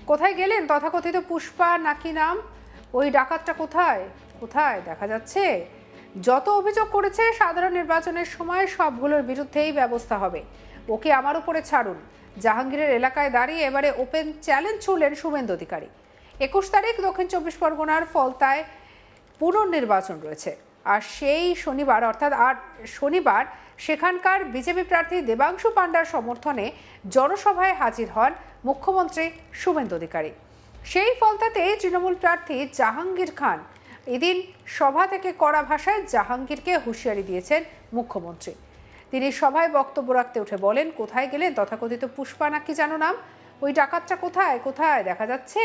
কোথায় গেলেন তথাকথিত পুষ্পা নাকি নাম? ওই ডাকাতটা কোথায় কোথায় দেখা যাচ্ছে? যত অভিযোগ করেছে সাধারণ নির্বাচনের সময় সবগুলোর বিরুদ্ধেই ব্যবস্থা হবে। ওকে আমার উপরে ছাড়ুন। জাহাঙ্গীরের এলাকায় দাঁড়িয়ে এবারে ওপেন চ্যালেঞ্জ ছুড়লেন শুভেন্দু অধিকারী। 21 তারিখ দক্ষিণ চব্বিশ পরগনার ফলতায় পুনর্নির্বাচন রয়েছে, আর সেই শনিবার অর্থাৎ শনিবার সেখানকার বিজেপি প্রার্থী দেবাংশু পাণ্ডার সমর্থনে জনসভায় হাজির হন মুখ্যমন্ত্রী শুভেন্দু অধিকারী। সেই ফলতাতে তৃণমূল প্রার্থী জাহাঙ্গীর খান এদিন সভা থেকে কড়া ভাষায় জাহাঙ্গীরকে হুঁশিয়ারি দিয়েছেন মুখ্যমন্ত্রী। তিনি সভায় বক্তব্য রাখতে উঠে বলেন, কোথায় গেলেন তথাকথিত পুষ্পা নাকি জানো নাম? ওই ডাকাতটা কোথায় কোথায় দেখা যাচ্ছে?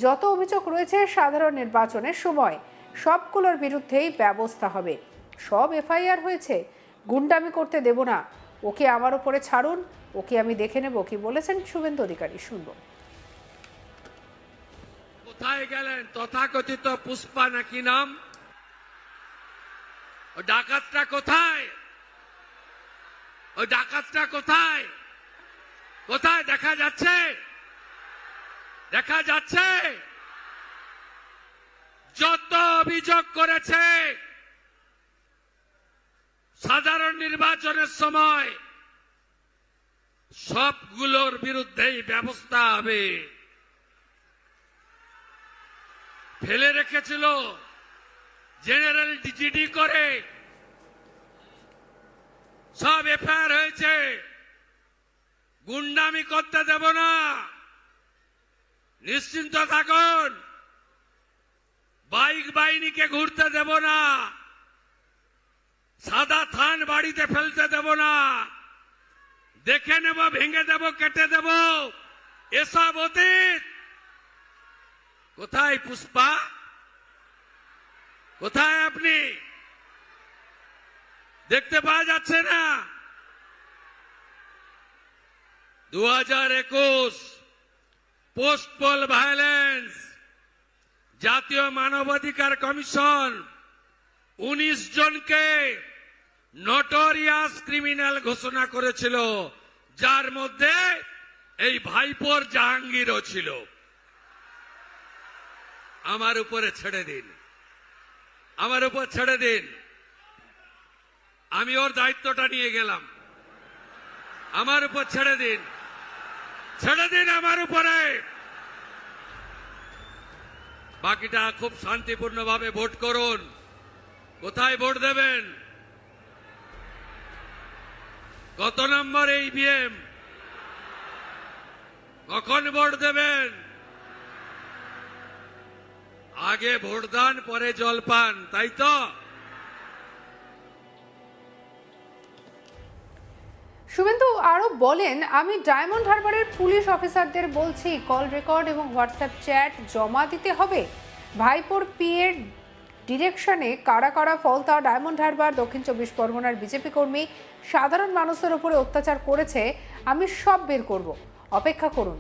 যত অভিযোগ রয়েছে সাধারণ নির্বাচনের সময় সবগুলোর বিরুদ্ধেই ব্যবস্থা হবে। সব এফআইআর হয়েছে, গুন্ডামি করতে দেব না। ওকে আমার উপরে ছাড়ুন, ওকে আমি দেখে নেব। কি বলেছেন শুভেন্দু অধিকারী, শুনবো। কোথায় গেলেন তথাকথিত পুষ্পা নাকি নাম? ও ডাকাতটা কোথায়? ওই ডাকাতটা কোথায় কোথায় দেখা যাচ্ছে? দেখা যাচ্ছে যত অভিযোগ করেছে সাধারণ নির্বাচনের সময় সবগুলোর বিরুদ্ধেই ব্যবস্থা হবে। ফেলে রেখেছিল জেনারেল জিডি করে, সব এফআইআর হয়েছে। গুন্ডামি করতে দেব না, নিশ্চিন্ত থাকুন। বাইক বাহিনীকে ঘুরতে দেব না, সাদা থান বাড়িতে ফেলতে দেব না, দেখে নেব, ভেঙে দেব, কেটে দেব, এসব অতীত। কোথায় পুষ্পা? কোথায় আপনি? দেখতে পাওয়া যাচ্ছে না? 2021 পোস্ট পোল ভায়োলেন্স, জাতীয় মানবাধিকার কমিশন 19 জনকে নটোরিয়াস ক্রিমিনাল ঘোষণা করেছিল, যার মধ্যে এই ভাইপোর জাহাঙ্গীরও ছিল। আমার উপরে ছেড়ে দিন, আমার উপর ছেড়ে দিন। আমি ওর দায়িত্বটা নিয়ে গেলাম, আমার উপর ছেড়ে দিন, ছেড়ে দিন আমার উপরে। বাকিটা খুব শান্তিপূর্ণভাবে ভোট করুন। কোথায় ভোট দেবেন? কত নম্বর ইভিএম? কখন ভোট দেবেন? আগে ভোটদান পরে জলপান, তাই তো? শুভেন্দু আরো বলেন, আমি ডায়মন্ড হারবারের পুলিশ অফিসারদের বলছি কল রেকর্ড এবং হোয়াটসঅ্যাপ চ্যাট জমা দিতে হবে। ভাইপোর পিএর ডিরেকশনে কারা কারা ফলতা, ডায়মন্ড হারবার, দক্ষিণ চব্বিশ পরগনার বিজেপি কর্মী সাধারণ মানুষের উপরে অত্যাচার করেছে, আমি সব বের করব, অপেক্ষা করুন।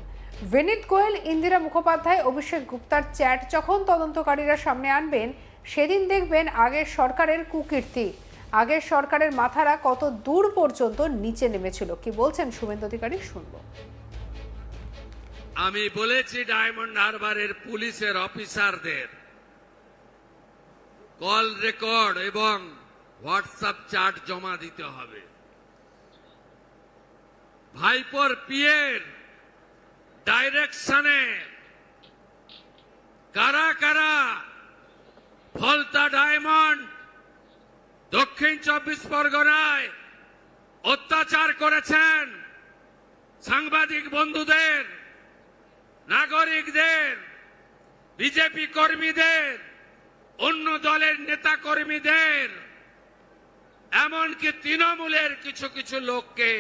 বিনীত গোয়েল, ইন্দিরা মুখোপাধ্যায়, অভিষেক গুপ্তার চ্যাট যখন তদন্তকারীরা সামনে আনবেন, সেদিন দেখবেন আগের সরকারের কুকীর্তি, আগের সরকারের মাথারা কত দূর পর্যন্ত নিচে নেমেছিল। কি বলছেন শুভেন্দু অধিকারী, শুনবো। আমি বলেছি ডায়মন্ড হারবারের পুলিশের অফিসারদের কল রেকর্ড এবং হোয়াটসঅ্যাপ চ্যাট জমা দিতে হবে। ভাইপোর পিএর ডাইরেকশনে কারা কারা ফলতা, ডায়মন্ড, দক্ষিণ চব্বিশ পরগনায় অত্যাচার করেছেন সাংবাদিক বন্ধুদের, নাগরিকদের, বিজেপি কর্মীদের, অন্য দলের নেতা কর্মীদের, এমনকি তৃণমূলের কিছু কিছু লোককে,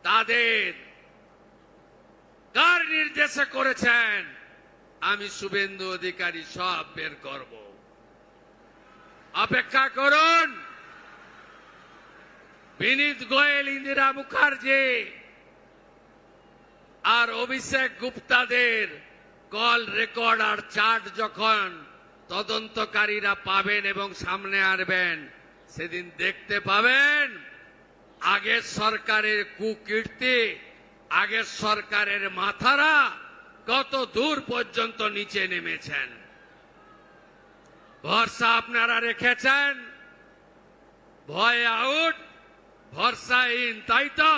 তাদের কার নির্দেশে করেছেন আমি শুভেন্দু অধিকারী সব বের করব। অপেক্ষা করুন। বিনীত গোয়েল, ইন্দিরা মুখার্জি আর অভিষেক গুপ্তাদের কল রেকর্ড আর চ্যাট যখন তদন্তকারীরা পাবেন এবং সামনে আনবেন, সেদিন দেখতে পাবেন আগের সরকারের কুকীর্তি, আগের সরকারের মাথারা কত দূর পর্যন্ত নিচে নেমেছেন। ভরসা আপনারা রেখেছেন, ভয় আউট, ভরসা ইন, তাই তো?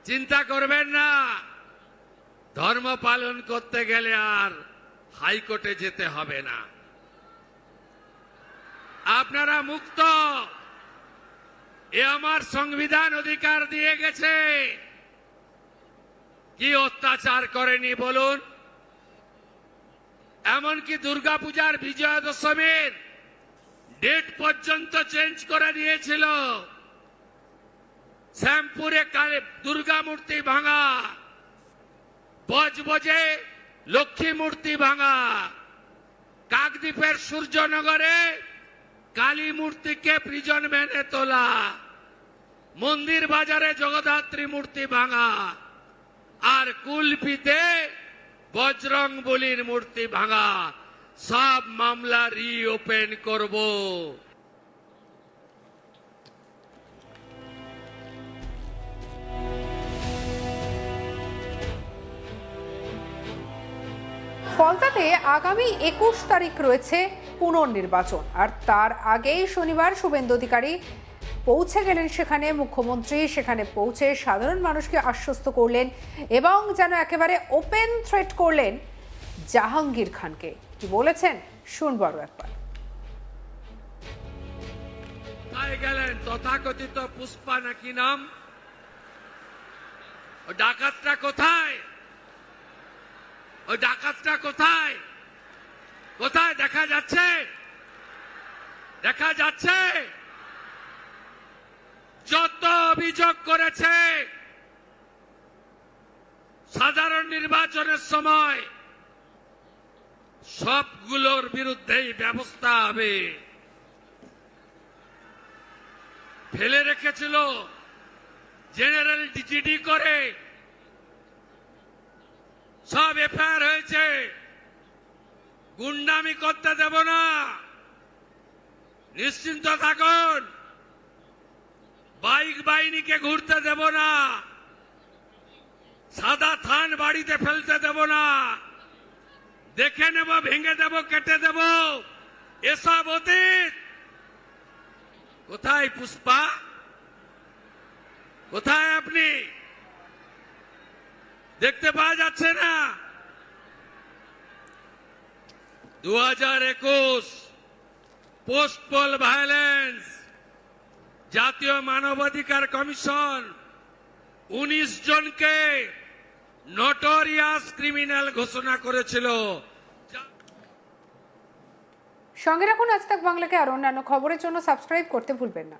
চিন্তা করবেন না, ধর্ম পালন করতে গেলে আর হাইকোর্টে যেতে হবে না। আপনারা মুক্ত, এ আমার সংবিধান অধিকার দিয়ে গেছে। কি অত্যাচার করেনি বলুন? এমনকি দুর্গাপূজার বিজয়া দশমীর ডেট পর্যন্ত চেঞ্জ করে দিয়েছিল। শ্যামপুরে দুর্গা মূর্তি ভাঙা, বজবজে লক্ষ্মী মূর্তি ভাঙা, কাকদ্বীপের সূর্যনগরে কালী মূর্তিকে প্রিজন ভ্যানে তোলা, মন্দির বাজারে জগদ্ধাত্রী মূর্তি ভাঙা, আর কুলপিতে বজরং বলির মূর্তি ভাঙা, সব মামলা রিওপেন করব। ফলতাতে আগামী 21 তারিখ রয়েছে পুনর্নির্বাচন, আর তার আগেই শনিবার শুভেন্দু অধিকারী পৌঁছে গেলেন সেখানে। মুখ্যমন্ত্রী সেখানে পৌঁছে সাধারণ মানুষকে আশ্বস্ত করলেন এবং যেন একেবারে ওপেন থ্রেট করলেন জাহাঙ্গীর খানকে। কি বলেছেন শুনবো আরো একবার। তাই গেলেন তথাকথিত পুষ্পা নাকি নাম, ও ডাকাতটা কোথায়? ওই ডাকাতটা কোথায়? কোথায় দেখা যাচ্ছে? দেখা যাচ্ছে যত অভিযোগ করেছে সাধারণ নির্বাচনের সময় সবগুলোর বিরুদ্ধেই ব্যবস্থা হবে। ফেলে রেখেছিল জেনারেল ডিজিডি করে, সব এফআইআর হয়েছে। গুন্ডামি করতে দেব না, নিশ্চিন্ত থাকুন। বাইক বাহিনীকে ঘুরতে দেব না, সাদা থান বাড়িতে ফেলতে দেব না, দেখে নেব, ভেঙে দেব, কেটে দেব, এসব অতীত। কোথায় পুষ্পা? কোথায় আপনি? দেখতে পাওয়া যাচ্ছে না? 2021 পোস্ট পোল ভায়োলেন্স, জাতীয় মানবাধিকার কমিশন 19 জনকে নটোরিয়াস ক্রিমিনাল ঘোষণা করেছিল। সঙ্গে রাখুন আজ তাক বাংলাকে, আর অন্যান্য খবরের জন্য সাবস্ক্রাইব করতে ভুলবেন না।